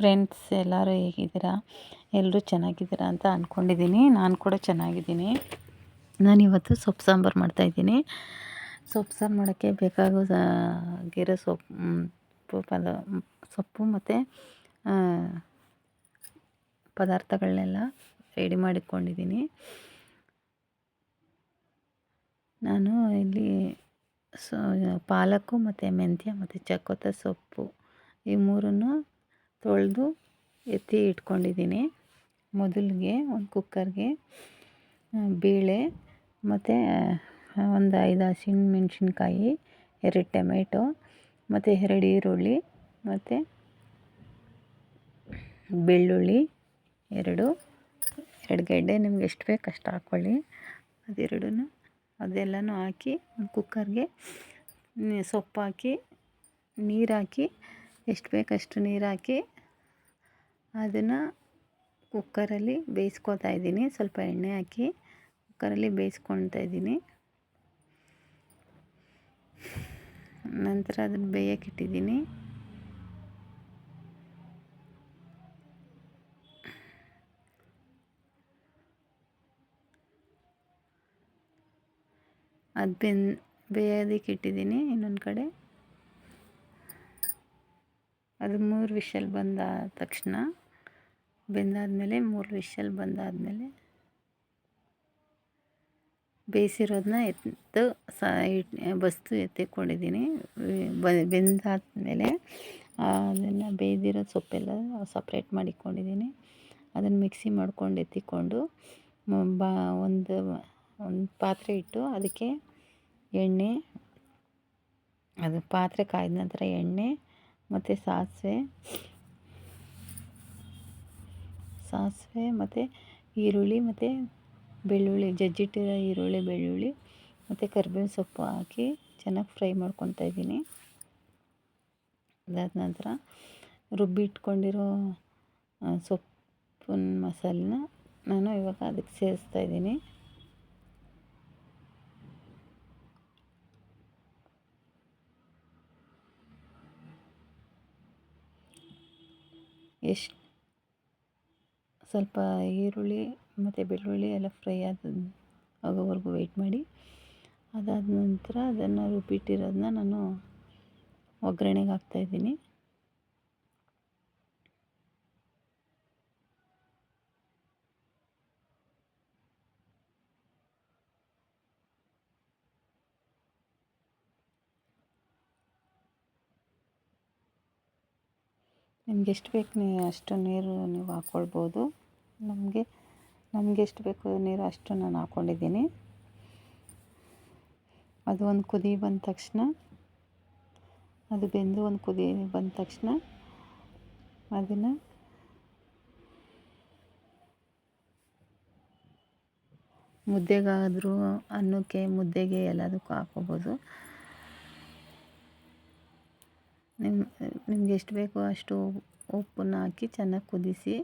Friends, ಎಲ್ಲರೂ ಹೇಗಿದ್ದೀರಾ? ಎಲ್ಲರೂ ಚೆನ್ನಾಗಿದ್ದೀರಾ ಅಂತ ಅಂದ್ಕೊಂಡಿದ್ದೀನಿ. ನಾನು ಕೂಡ ಚೆನ್ನಾಗಿದ್ದೀನಿ. ನಾನಿವತ್ತು ಸೊಪ್ಪು ಸಾಂಬಾರು ಮಾಡ್ತಾಯಿದ್ದೀನಿ. ಸೊಪ್ಪು ಸಾರು ಮಾಡೋಕ್ಕೆ ಬೇಕಾಗಿರೋ ಸೊಪ್ಪು ಮತ್ತು ಪದಾರ್ಥಗಳನ್ನೆಲ್ಲ ರೆಡಿ ಮಾಡಿಕೊಂಡಿದ್ದೀನಿ. ನಾನು ಇಲ್ಲಿ ಪಾಲಕ್ಕು ಮತ್ತು ಮೆಂತ್ಯ ಮತ್ತು ಚಕ್ಕೋತ ಸೊಪ್ಪು ಈ ಮೂರನ್ನು ತೊಳೆದು ಎತ್ತಿ ಇಟ್ಕೊಂಡಿದ್ದೀನಿ. ಮೊದಲಿಗೆ ಒಂದು ಕುಕ್ಕರ್ಗೆ ಬೇಳೆ ಮತ್ತು ಒಂದು 5 ಹಸಿಮೆಣ್ಸಿನ್ಕಾಯಿ, 2 ಟೊಮೆಟೊ ಮತ್ತು 2 ಈರುಳ್ಳಿ ಮತ್ತು ಬೆಳ್ಳುಳ್ಳಿ ಎರಡು ಗೆಡ್ಡೆ, ನಿಮ್ಗೆ ಎಷ್ಟು ಬೇಕು ಅಷ್ಟು ಹಾಕ್ಕೊಳ್ಳಿ. ಅದೆಲ್ಲನೂ ಹಾಕಿ ಒಂದು ಕುಕ್ಕರ್ಗೆ ಸೊಪ್ಪು ಹಾಕಿ ನೀರು ಹಾಕಿ ಎಷ್ಟು ಬೇಕಷ್ಟು ನೀರು ಹಾಕಿ ಅದನ್ನು ಕುಕ್ಕರಲ್ಲಿ ಬೇಯಿಸ್ಕೊತಾ ಇದ್ದೀನಿ. ಸ್ವಲ್ಪ ಎಣ್ಣೆ ಹಾಕಿ ಕುಕ್ಕರಲ್ಲಿ ಬೇಯಿಸ್ಕೊತಾ ಇದ್ದೀನಿ. ನಂತರ ಅದನ್ನು ಬೇಯೋಕ್ಕಿಟ್ಟಿದ್ದೀನಿ. ಅದು ಬೇಯೋದಕ್ಕೆ ಇಟ್ಟಿದ್ದೀನಿ. ಇನ್ನೊಂದು ಕಡೆ ಅದು 3 ವಿಷಲ್ ಬಂದಾದ ತಕ್ಷಣ ಬೆಂದಾದಮೇಲೆ 3 ವಿಷಲ್ ಬಂದಾದಮೇಲೆ ಬೇಯಿಸಿರೋದನ್ನ ಬಸ್ತು ಎತ್ತಿಕೊಂಡಿದ್ದೀನಿ. ಬೆಂದಾದಮೇಲೆ ಅದನ್ನು ಬೇಯ್ದಿರೋ ಸೊಪ್ಪೆಲ್ಲ ಸಪ್ರೇಟ್ ಮಾಡಿಕೊಂಡಿದ್ದೀನಿ. ಅದನ್ನು ಮಿಕ್ಸಿ ಮಾಡ್ಕೊಂಡು ಎತ್ತಿಕೊಂಡು ಒಂದು ಪಾತ್ರೆ ಇಟ್ಟು ಅದಕ್ಕೆ ಎಣ್ಣೆ, ಅದು ಪಾತ್ರೆ ಕಾಯ್ದ ನಂತರ ಎಣ್ಣೆ ಮತ್ತು ಸಾಸಿವೆ ಮತ್ತು ಈರುಳ್ಳಿ ಮತ್ತು ಬೆಳ್ಳುಳ್ಳಿ, ಜಜ್ಜಿಟ್ಟಿರೋ ಈರುಳ್ಳಿ, ಬೆಳ್ಳುಳ್ಳಿ ಮತ್ತು ಕರಿಬೇವಿನ ಸೊಪ್ಪು ಹಾಕಿ ಚೆನ್ನಾಗಿ ಫ್ರೈ ಮಾಡ್ಕೊತಾ ಇದ್ದೀನಿ. ಅದಾದ ನಂತರ ರುಬ್ಬಿ ಇಟ್ಕೊಂಡಿರೋ ಸೊಪ್ಪಿನ ಮಸಾಲೆನ ನಾನು ಇವಾಗ ಅದಕ್ಕೆ ಸೇರಿಸ್ತಾ ಇದ್ದೀನಿ. ಸ್ವಲ್ಪ ಈರುಳ್ಳಿ ಮತ್ತು ಬೆಳ್ಳುಳ್ಳಿ ಎಲ್ಲ ಫ್ರೈ ಆಗೋವರೆಗೂ ವೆಯ್ಟ್ ಮಾಡಿ. ಅದಾದ ನಂತರ ಅದನ್ನು ರುಬ್ಬಿಟ್ಟಿರೋದನ್ನ ನಾನು ಒಗ್ಗರಣೆಗೆ ಹಾಕ್ತಾಯಿದ್ದೀನಿ. ನಿಮ್ಗೆ ಎಷ್ಟು ಬೇಕು ಅಷ್ಟು ನೀರು ನೀವು ಹಾಕ್ಕೊಳ್ಬೋದು. ನಮಗೆ ಎಷ್ಟು ಬೇಕು ನೀರು ಅಷ್ಟು ನಾನು ಹಾಕ್ಕೊಂಡಿದ್ದೀನಿ. ಅದು ಒಂದು ಕುದಿ ಬಂದ ತಕ್ಷಣ, ಅದು ಬೆಂದು ಒಂದು ಕುದಿ ಬಂದ ತಕ್ಷಣ ಅದನ್ನು ಮುದ್ದೆಗಾದರೂ ಅನ್ನಕ್ಕೆ, ಮುದ್ದೆಗೆ ಎಲ್ಲದಕ್ಕೂ ಹಾಕ್ಕೋಬೋದು. ನಿಮ್ಗೆ ಎಷ್ಟು ಬೇಕೋ ಅಷ್ಟು ಉಪ್ಪನ್ನು ಹಾಕಿ ಚೆನ್ನಾಗಿ ಕುದಿಸಿ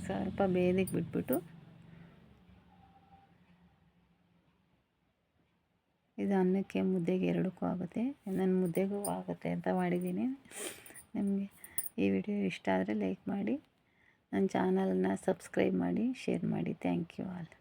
ಸ್ವಲ್ಪ ಬೇಯೋದಕ್ಕೆ ಬಿಟ್ಬಿಟ್ಟು ಇದು ಅನ್ನಕ್ಕೆ, ಮುದ್ದೆಗೆ ಎರಡಕ್ಕೂ ಆಗುತ್ತೆ. ನಾನು ಮುದ್ದೆಗೂ ಆಗುತ್ತೆ ಅಂತ ಮಾಡಿದ್ದೀನಿ. ನಿಮಗೆ ಈ ವಿಡಿಯೋ ಇಷ್ಟ ಆದರೆ ಲೈಕ್ ಮಾಡಿ, ನನ್ನ ಚಾನಲನ್ನು ಸಬ್ಸ್ಕ್ರೈಬ್ ಮಾಡಿ, ಶೇರ್ ಮಾಡಿ. Thank you all.